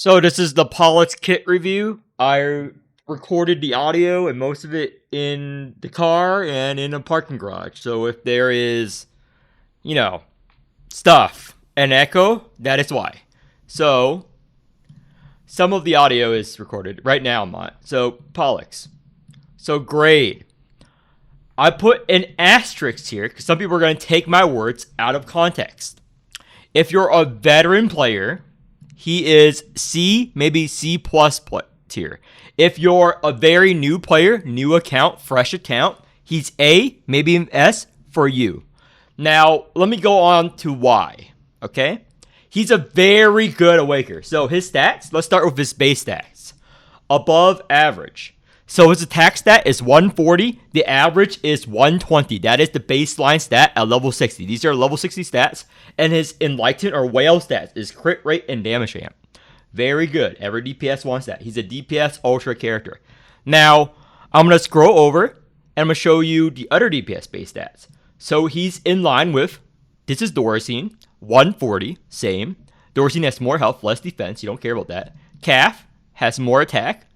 So this is the Pollux Kit review. I recorded the audio and most of it in the car and in a parking garage. So if there is, stuff and echo, that is why. So some of the audio is recorded. Right now I'm not. So Pollux. So grade. I put an asterisk here because some people are going to take my words out of context. If you're a veteran player, he is C, maybe C plus tier. If you're a very new player, new account, fresh account, he's A, maybe an S for you. Now, let me go on to why, okay? He's a very good awaker. So his stats, let's start with his base stats. Above average. So his attack stat is 140. The average is 120. That is the baseline stat at level 60. These are level 60 stats. And his Enlightenment or whale stats is crit rate and damage amp. Very good. Every DPS wants that. He's a DPS ultra character. Now, I'm going to scroll over and I'm going to show you the other DPS base stats. So he's in line with, this is Doricine, 140, same. Doricine has more health, less defense. You don't care about that. Calf has more attack,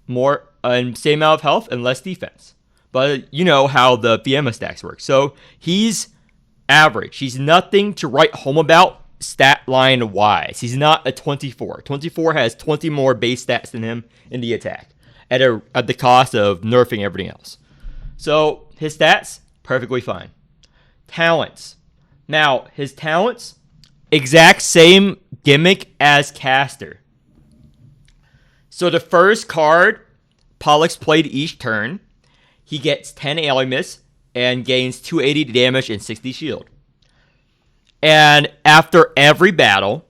same amount of health and less defense. But you know how the Fiamma stacks work. So he's average. He's nothing to write home about stat line wise. He's not a 24. 24 has 20 more base stats than him in the attack at the cost of nerfing everything else. So his stats, perfectly fine. Talents. Now, his talents, exact same gimmick as Caster. So the first card Pollux played each turn, he gets 10 Alimus and gains 280 damage and 60 shield. And after every battle,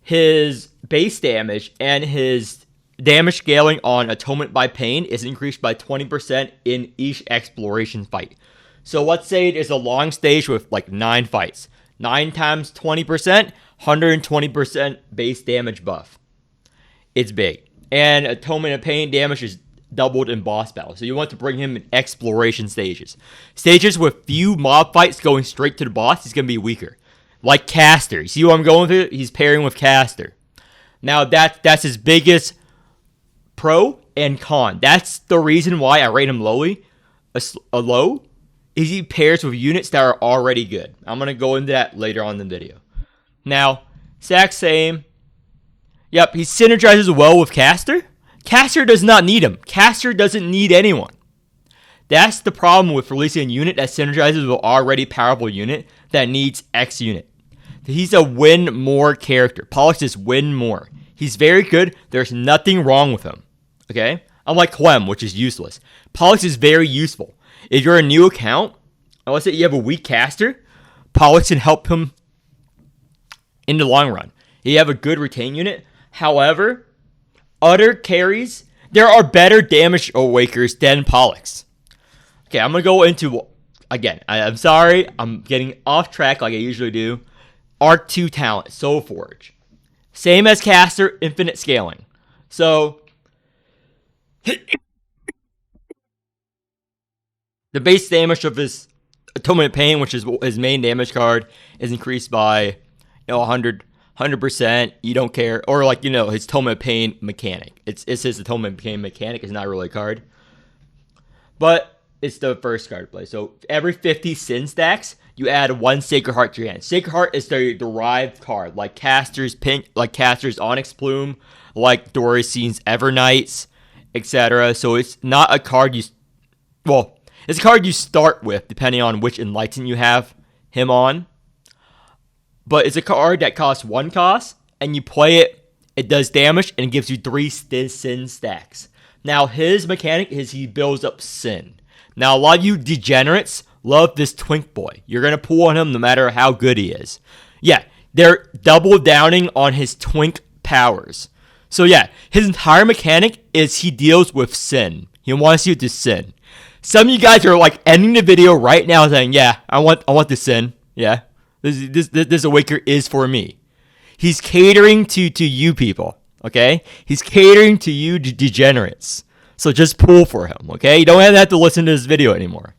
his base damage and his damage scaling on Atonement by Pain is increased by 20% in each exploration fight. So let's say it is a long stage with like 9 fights. 9 times 20%, 120% base damage buff. It's big. And Atonement of Pain damage is doubled in boss battles. So you want to bring him in exploration stages. Stages with few mob fights going straight to the boss, he's going to be weaker. Like Caster. You see what I'm going with? He's pairing with Caster. Now that's his biggest pro and con. That's the reason why I rate him lowly. A low is he pairs with units that are already good. I'm going to go into that later on in the video. Now, exact same. Yep, he synergizes well with Caster. Caster does not need him. Caster doesn't need anyone. That's the problem with releasing a unit that synergizes with an already powerful unit that needs X unit. He's a win more character. Pollux is win more. He's very good. There's nothing wrong with him. Okay? Unlike Clem, which is useless. Pollux is very useful. If you're a new account, let's say you have a weak caster, Pollux can help him in the long run. You have a good retain unit. However, other carries, there are better damage awakers than Pollux. Okay, I'm going to go into, again, I'm sorry, I'm getting off track like I usually do. Arc 2 talent, Soul Forge. Same as Caster, infinite scaling. So, the base damage of his Atonement of Pain, which is his main damage card, is increased by 100%. You don't care. Or his Atonement of Pain mechanic. It's his Atonement of Pain mechanic. It's not really a card. But it's the first card to play. So every 50 Sin stacks, you add 1 Sacred Heart to your hand. Sacred Heart is the derived card, like Caster's Onyx Plume, like Doricine's Evernights, etc. So it's not a card it's a card you start with, depending on which Enlightenment you have him on. But it's a card that costs 1 cost, and you play it, it does damage, and it gives you 3 Sin stacks. Now, his mechanic is he builds up Sin. Now, a lot of you degenerates love this Twink Boy. You're going to pull on him no matter how good he is. Yeah, they're double downing on his Twink powers. So yeah, his entire mechanic is he deals with Sin. He wants you to sin. Some of you guys are like ending the video right now saying, yeah, I want to sin. Yeah, this awaker is for me. He's catering to you people, okay? He's catering to you degenerates. So just pull for him, okay? You don't have to listen to this video anymore.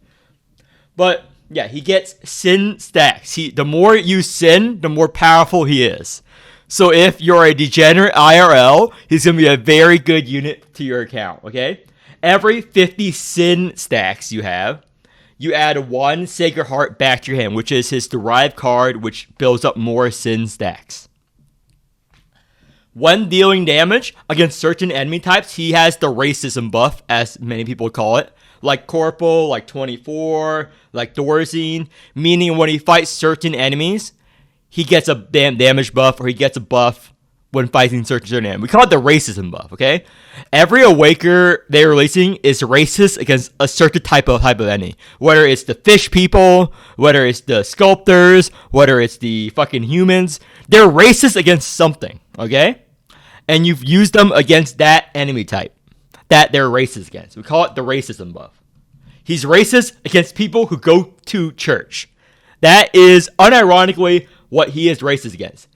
But yeah, he gets sin stacks. The more you sin, the more powerful he is. So if you're a degenerate IRL, he's going to be a very good unit to your account, okay? Every 50 sin stacks you have, you add 1 Sacred Heart back to your hand, which is his derived card, which builds up more sin stacks. When dealing damage against certain enemy types, he has the racism buff, as many people call it, like Corporal, like 24, like Dorzine, meaning when he fights certain enemies, he gets a damage buff, or he gets a buff when fighting certain enemies. We call it the racism buff, okay? Every Awaker they're releasing is racist against a certain type of enemy. Whether it's the fish people, whether it's the sculptors, whether it's the fucking humans, they're racist against something, okay? And you've used them against that enemy type that they're racist against. We call it the racism buff. He's racist against people who go to church. That is unironically what he is racist against.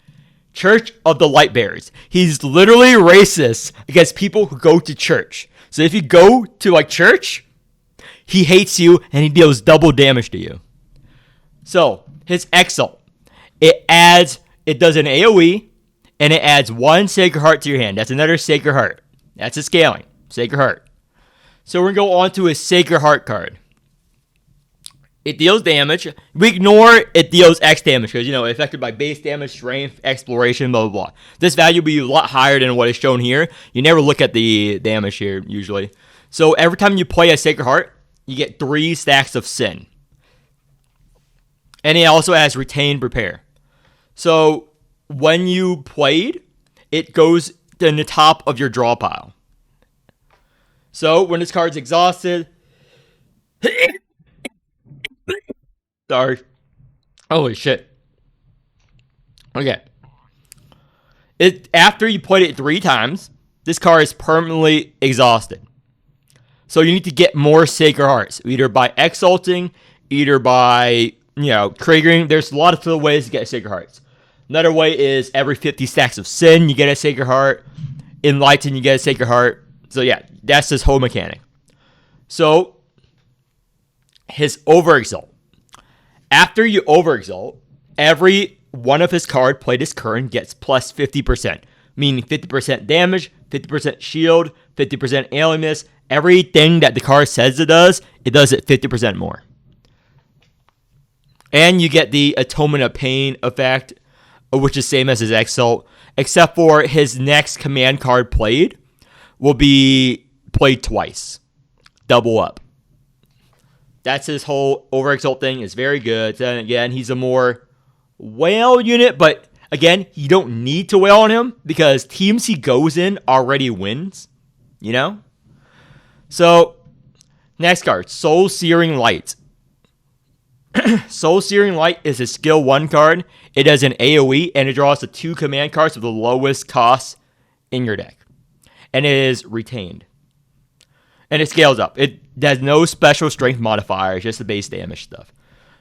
Church of the Lightbearers. He's literally racist against people who go to church. So if you go to like church, he hates you and he deals double damage to you. So his Exalt, it does an AoE, and it adds 1 Sacred Heart to your hand. That's another Sacred Heart. That's a scaling. Sacred Heart. So we're going to go on to his Sacred Heart card. It deals damage. We ignore it deals X damage because, affected by base damage, strength, exploration, blah, blah, blah. This value will be a lot higher than what is shown here. You never look at the damage here, usually. So every time you play a Sacred Heart, you get 3 stacks of Sin. And it also has Retained Prepare. So when you played, it goes in the top of your draw pile. So when this card's exhausted, sorry, holy shit. Okay, after you played it 3 times, this card is permanently exhausted. So you need to get more Sacred Hearts, either by exalting, either by triggering. There's a lot of ways to get Sacred Hearts. Another way is every 50 stacks of Sin, you get a Sacred Heart. Enlighten, you get a Sacred Heart. So yeah, that's his whole mechanic. So, his Overexalt. After you Overexalt, every one of his cards played this turn gets plus 50%. Meaning 50% damage, 50% shield, 50% alien miss. Everything that the card says it does it 50% more. And you get the Atonement of Pain effect, which is same as his Exalt, except for his next command card played will be played twice. Double up. That's his whole Overexalt thing. Is very good. Then again, he's a more whale unit, but again, you don't need to whale on him because teams he goes in already wins. So, next card, Soul Searing Light. Soul Searing Light is a skill 1 card. It does an AoE, and it draws the 2 command cards with the lowest cost in your deck. And it is retained. And it scales up. It has no special strength modifier, it's just the base damage stuff.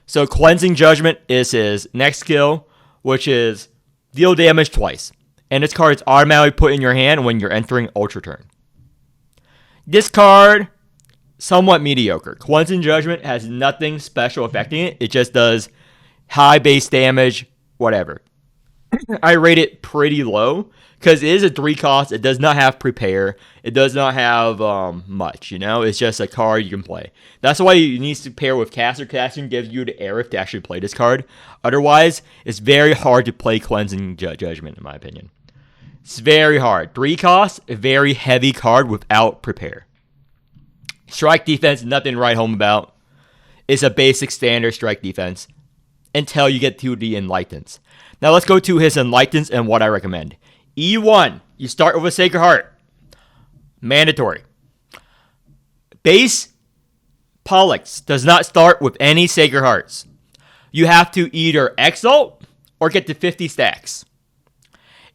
So Cleansing Judgment is his next skill, which is deal damage twice. And this card is automatically put in your hand when you're entering Ultra Turn. This card, somewhat mediocre. Cleansing Judgment has nothing special affecting it. It just does high base damage, whatever. I rate it pretty low because it is a 3 cost. It does not have Prepare. It does not have much, It's just a card you can play. That's why you need to pair with Caster. Casting gives you the Aerith to actually play this card. Otherwise, it's very hard to play Cleansing Judgment, in my opinion. It's very hard. 3 costs, a very heavy card without Prepare. Strike defense, nothing to write home about. It's a basic standard strike defense until you get to the Enlightens. Now let's go to his Enlightens and what I recommend. E1, you start with a Sacred Heart. Mandatory. Base Pollux does not start with any Sacred Hearts. You have to either Exalt or get to 50 stacks.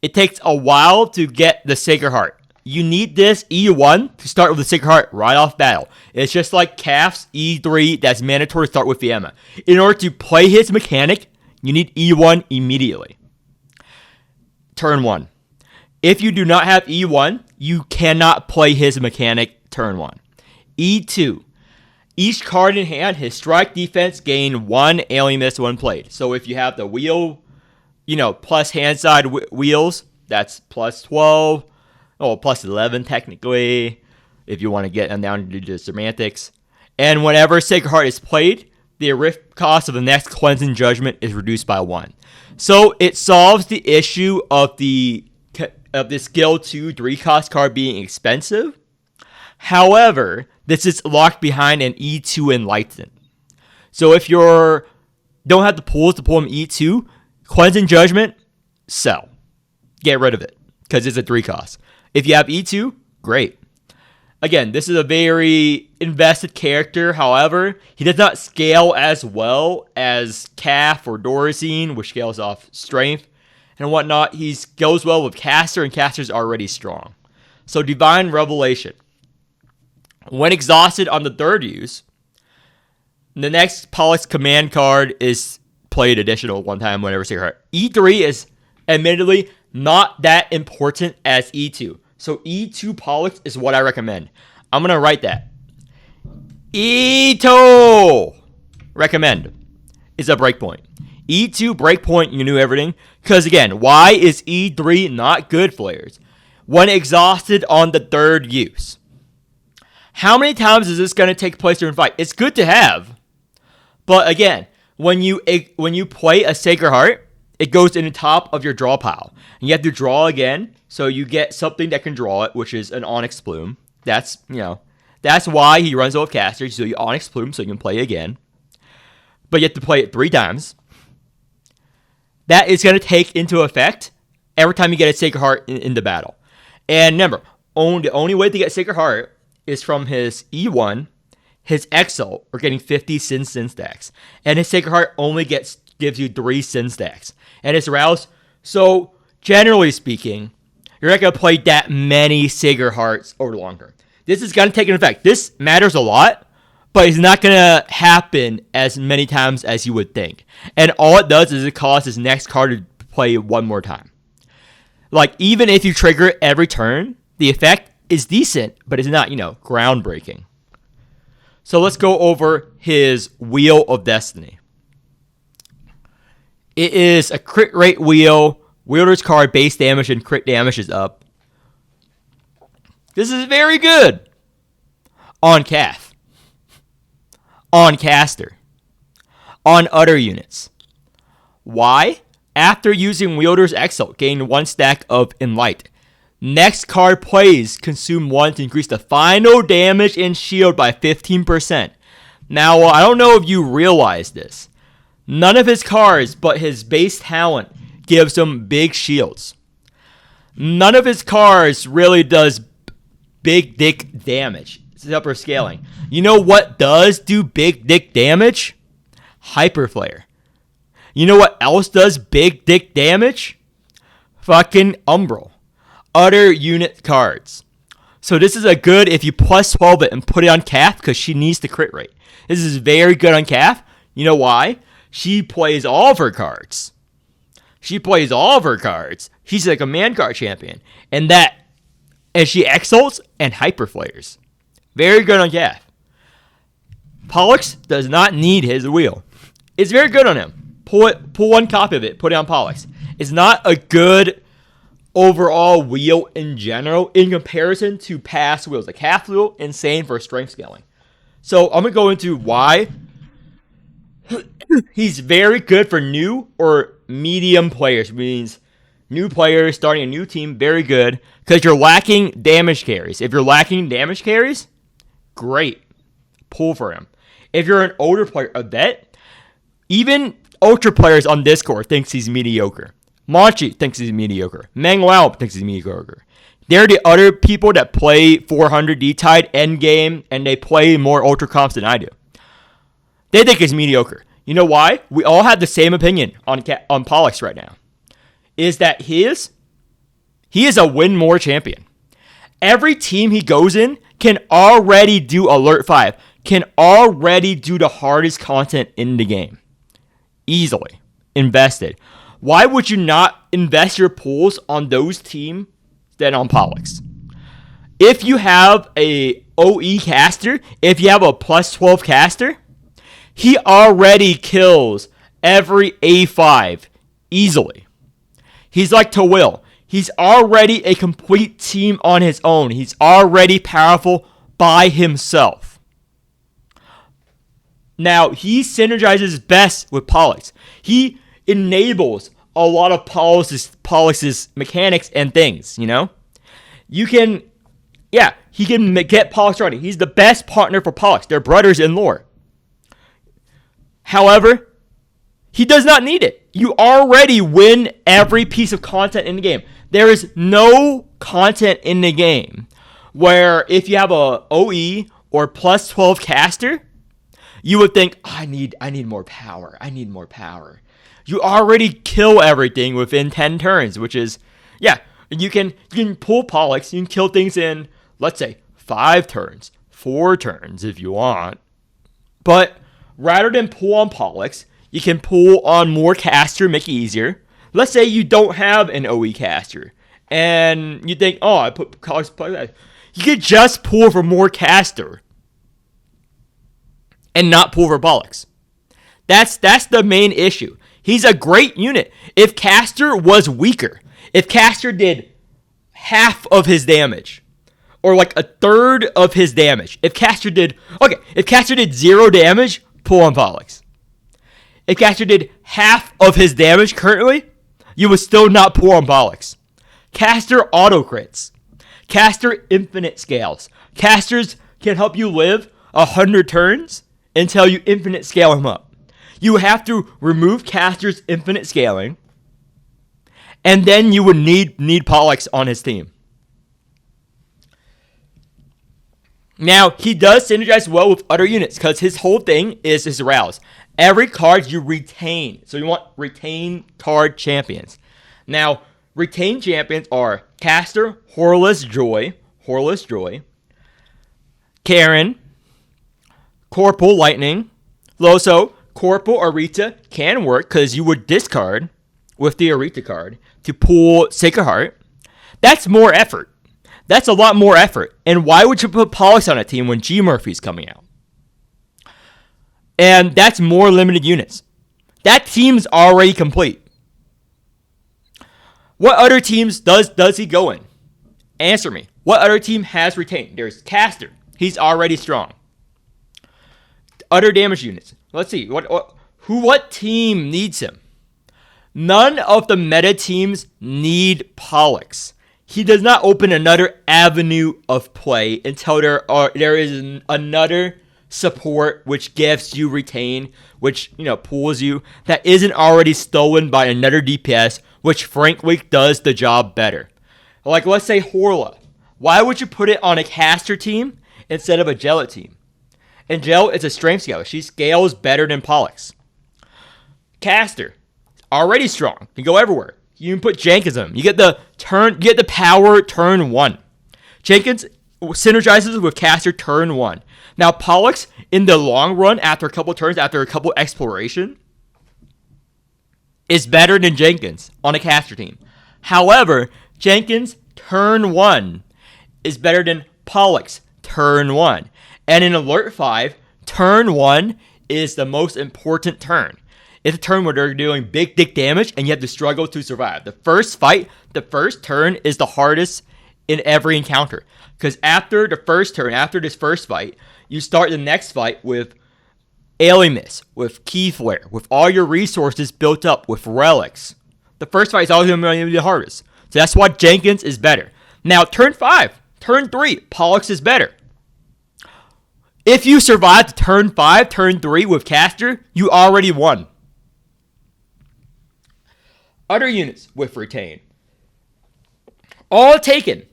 It takes a while to get the Sacred Heart. You need this E1 to start with the Sacred Heart right off battle. It's just like Calf's E3 that's mandatory to start with Fiamma. In order to play his mechanic, you need E1 immediately. Turn 1. If you do not have E1, you cannot play his mechanic turn 1. E2. Each card in hand, his strike defense gain 1 alien miss when played. So if you have the wheel plus hand side wheels, that's plus 12. Oh, plus 11 technically, if you want to get down to the semantics. And whenever Sacred Heart is played, the rift cost of the next Cleansing Judgment is reduced by 1. So it solves the issue of the skill 2 3 cost card being expensive. However, this is locked behind an E2 Enlightenment. So if you don't have the pools to pull an E2, Cleansing Judgment, sell. Get rid of it, because it's a 3 cost. If you have E2, great. Again, this is a very invested character. However, he does not scale as well as Calf or Dorazine, which scales off strength and whatnot. He goes well with Caster, and Caster's already strong. So Divine Revelation. When exhausted on the 3rd use, the next Pollux command card is played additional 1 time whenever Sacred Heart. E3 is admittedly not that important as E2. So E2 Pollux is what I recommend. I'm going to write that. E2 recommend is a breakpoint. E2 breakpoint, you knew everything. Because again, why is E3 not good players? When exhausted on the 3rd use. How many times is this going to take place during a fight? It's good to have. But again, when you play a Sacred Heart, it goes in the top of your draw pile. And you have to draw again, so you get something that can draw it, which is an Onyx Plume. That's why he runs out of casters, so you Onyx Plume so you can play again. But you have to play it 3 times. That is going to take into effect every time you get a Sacred Heart in the battle. And remember, the only way to get Sacred Heart is from his E1, his Exalt, or getting 50 Sin stacks. And his Sacred Heart only gives you 3 Sin stacks. And his Rouse, so generally speaking, you're not going to play that many Sacred Hearts over the long term. This is going to take an effect. This matters a lot, but it's not going to happen as many times as you would think. And all it does is it causes his next card to play 1 more time. Like, even if you trigger it every turn, the effect is decent, but it's not, groundbreaking. So let's go over his Wheel of Destiny. It is a crit rate wheel. Wielder's card base damage and crit damage is up. This is very good on Calf, on Caster, on other units. Why? After using Wielder's Exalt, gain 1 stack of Enlight. Next card plays, consume 1 to increase the final damage and shield by 15%. Now, I don't know if you realize this. None of his cards but his base talent gives him big shields. None of his cards really does big dick damage. It's upper scaling. You know what does do big dick damage? Hyperflare. You know what else does big dick damage? Fucking Umbral. Other unit cards. So this is a good if you plus 12 it and put it on Calf because she needs the crit rate. This is very good on Calf. You know why? She plays all of her cards. She's a command card champion. And she exalts and hyperflares. Very good on Calf. Pollux does not need his wheel. It's very good on him. Pull 1 copy of it. Put it on Pollux. It's not a good overall wheel in general in comparison to past wheels. The Calf wheel, insane for strength scaling. So I'm going to go into why he's very good for new or medium players. Which means new players starting a new team, very good. Because you're lacking damage carries. If you're lacking damage carries, great. Pull for him. If you're an older player, a vet, even ultra players on Discord thinks he's mediocre. Monchi thinks he's mediocre. Manglao thinks he's mediocre. They're the other people that play 400 D-Tide endgame, and they play more ultra comps than I do. They think he's mediocre. You know why? We all have the same opinion on Pollux right now. Is that he is a win more champion. Every team he goes in can already do Alert 5. Can already do the hardest content in the game. Easily. Invested. Why would you not invest your pools on those teams than on Pollux? If you have a OE caster, if you have a plus 12 caster, he already kills every A5 easily. He's like to Will. He's already a complete team on his own. He's already powerful by himself. Now, he synergizes best with Pollux. He enables a lot of Pollux's mechanics and things, you know? He can get Pollux running. He's the best partner for Pollux. They're brothers in lore. However, he does not need it. You already win every piece of content in the game. There is no content in the game where if you have a OE or plus 12 caster, you would think, I need more power. I need more power. You already kill everything within 10 turns, which is, you can pull Pollux. You can kill things in, let's say, 5 turns, 4 turns if you want. But rather than pull on Pollux, you can pull on more caster, make it easier. Let's say you don't have an OE caster, and you think, I put Pollux. You could just pull for more caster, and not pull for Pollux. That's the main issue. He's a great unit. If caster was weaker, if caster did half of his damage, or like a third of his damage, if caster did 0 damage, pull on Pollux. If caster did half of his damage currently, you would still not pull on Pollux. Caster auto crits. Caster infinite scales. Casters can help you live 100 turns until you infinite scale him up. You have to remove caster's infinite scaling, and then you would need Pollux on his team. Now, he does synergize well with other units because his whole thing is his rouse. Every card you retain. So you want retain card champions. Now, retained champions are Caster, Horless Joy, Karen, Corporal Lightning, Loso, Corporal Arita can work because you would discard with the Arita card to pull Sacred Heart. That's more effort. That's a lot more effort. And why would you put Pollux on a team when G Murphy's coming out? And that's more limited units. That team's already complete. What other teams does he go in? Answer me. What other team has retained? There's Caster. He's already strong. Other damage units. Let's see. What team needs him? None of the meta teams need Pollux. He does not open another avenue of play until there is another support which gives you retain, which pulls you, that isn't already stolen by another DPS, which frankly does the job better. Like, let's say Horla. Why would you put it on a caster team instead of a Jellet team? And Gel is a strength scaler. She scales better than Pollux. Caster, already strong. You can go everywhere. You can put Jenkins on him. You get the power turn 1. Jenkins synergizes with Caster turn 1. Now, Pollux, in the long run, after a couple turns, after a couple exploration, is better than Jenkins on a caster team. However, Jenkins turn 1 is better than Pollux turn 1. And in Alert 5, turn 1 is the most important turn. It's a turn where they're doing big dick damage and you have to struggle to survive. The first turn is the hardest in every encounter. Because after the first turn, after this first fight, you start the next fight with Alimus, with Key Flare, with all your resources built up, with relics. The first fight is always going to be the hardest. So that's why Jenkins is better. Now, turn 5, turn 3, Pollux is better. If you survive to turn 5, turn 3 with Caster, you already won. Other units with retain. All taken.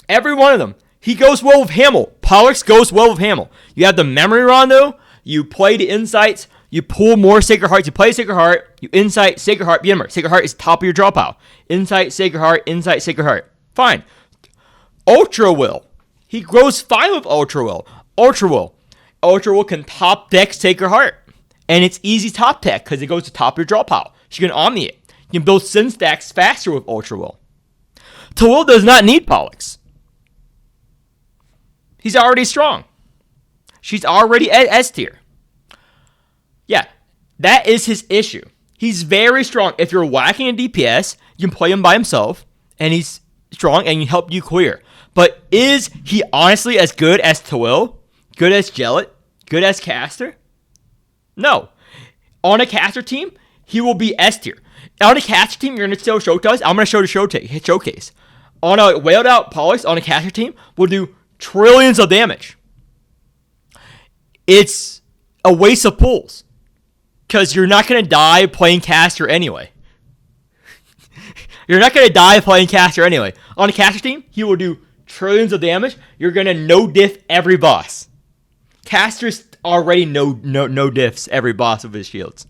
Every one of them. He goes well with Hamel. Pollux goes well with Hamel. You have the Memory Rondo. You play the Insights. You pull more Sacred Hearts. You play Sacred Heart. You Insight, Sacred Heart. Remember, Sacred Heart is top of your draw pile. Insight, Sacred Heart. Insight, Sacred Heart. Fine. Ultra Will. He grows fine with Ultra Will. Ultra Will can top deck Sacred Heart. And it's easy top deck because it goes to top of your draw pile. You can Omni it. You can build Sin stacks faster with Ultra Will. Tawil does not need Pollux. He's already strong. She's already at S tier. Yeah, that is his issue. He's very strong. If you're lacking in DPS, you can play him by himself, and he's strong and can help you clear. But is he honestly as good as Tawil? Good as Jellet? Good as Caster? No. On a Caster team, he will be S tier. On a Caster team, you're going to show Showcase. I'm going to show the Showcase. On a whaled out Pollux on a Caster team, will do trillions of damage. It's a waste of pulls. Because you're not going to die playing Caster anyway. You're not going to die playing Caster anyway. On a Caster team, he will do trillions of damage. You're going to no-diff every boss. Caster's already no diffs every boss with his shields.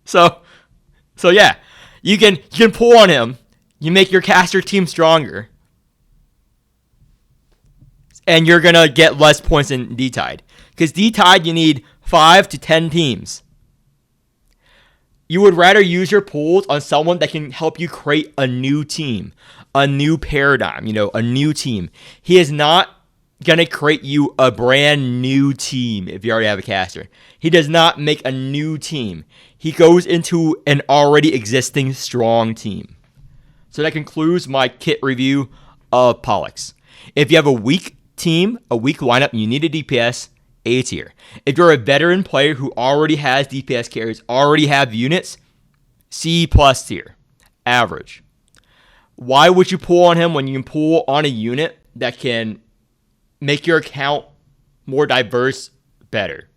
So yeah. You can pull on him. You make your Caster team stronger. And you're going to get less points in D-Tide. Because D-Tide, you need 5 to 10 teams. You would rather use your pools on someone that can help you create a new team, a new paradigm, a new team. He is not going to create you a brand new team if you already have a Caster. He does not make a new team. He goes into an already existing strong team. So that concludes my kit review of Pollux. If you have a weak team, a weak lineup, and you need a DPS, A tier. If you're a veteran player who already has DPS carries, already have units, C+ tier. Average. Why would you pull on him when you can pull on a unit that can make your account more diverse better?